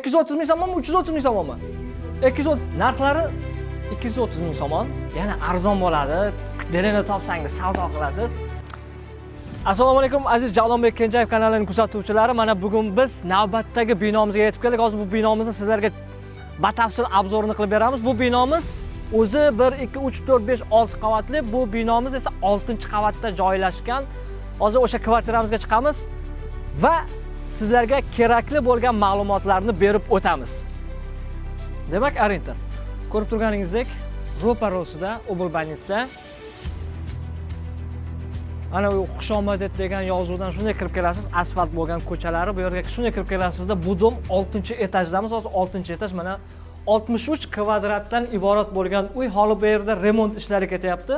230 ming so'mmi, 330 ming so'mmi? 230 narxlari 230 ming so'm. Yana arzon bo'ladi. Derini topsangiz savdo qilasiz. Assalomu alaykum aziz Javlonbek Kenjayev kanalining kuzatuvchilari. Mana bugun biz navbatdagi binomizga yetib keldik. Hozir bu binomizni sizlarga batafsil obzorini qilib beramiz. Bu binomiz o'zi 1 2 3 4 5 6 qavatli. Bu binomiz esa 6-qavatda joylashgan. Hozir o'sha kvartiramizga chiqamiz va sizlarga kerakli bo'lgan ma'lumotlarni berib o'tamiz. Demak, Arinter. Ko'rib turganingizdek, ro'parosida Oblbanitsa. Ana u Xushomadet degan yozuvdan shunday kirib kelasiz, asfalt bo'lgan ko'chalari, bu yerga shunday kirib kelasizda, bu dom 6-etajdamiz. Hozir 6-etaj, mana 63 kvadratdan iborat bo'lgan uy, hali bu yerda remont ishlari ketyapti.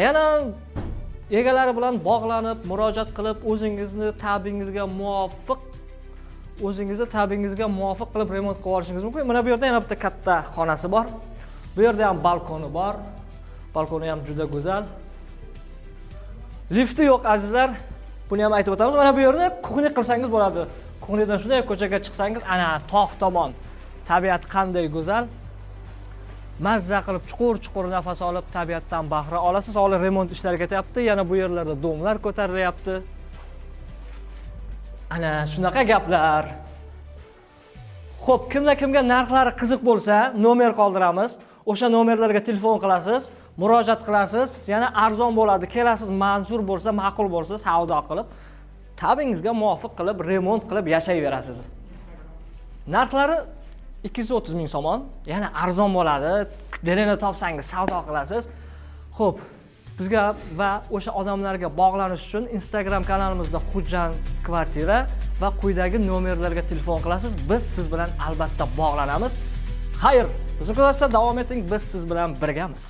Yana egalari bilan bog'lanib, murojaat qilib, o'zingizni ta'bingizga muvofiq qilib remont qilib olishingiz mumkin. Mana bu yerda yana bitta katta xonasi bor. Bu yerda ham balkoni bor. Balkoni ham juda go'zal. Lifti yo'q azizlar. Buni ham aytib o'tamiz. Mana bu yerni kuxni qilsangiz bo'ladi. Kuxnidan shunday ko'chaga chiqsangiz, ana tog' tomon tabiat qanday go'zal. Mazza qilib chuqur nafas olib tabiatdan bahra olasiz. Hozir remont ishlari ketyapti. Yana bu yerlarda domlar ko'tarilyapti. Ana shunaqa gaplar. Xo'p, kimga narxlari qiziq bo'lsa, nomer qoldiramiz. O'sha nomerlarga telefon qilasiz, murojaat qilasiz. Yana arzon bo'ladi. Kelasiz, manzur bo'lsa, ma'qul bo'lsa, savdo qilib, ta'bingizga muvofiq qilib, remont qilib yashayverasiz. Narxlari 230 ming so'm. Yana arzon bo'ladi. Derini topsangiz savdo qilasiz. Xo'p, bizga va o'sha odamlarga bog'lanish uchun Instagram kanalimizda Hujjan kvartira va quyidagi nomerlarga telefon qilasiz. Biz siz bilan albatta bog'lanamiz. Xayr, bizni kuzatishda davom eting. Biz siz bilan birgamiz.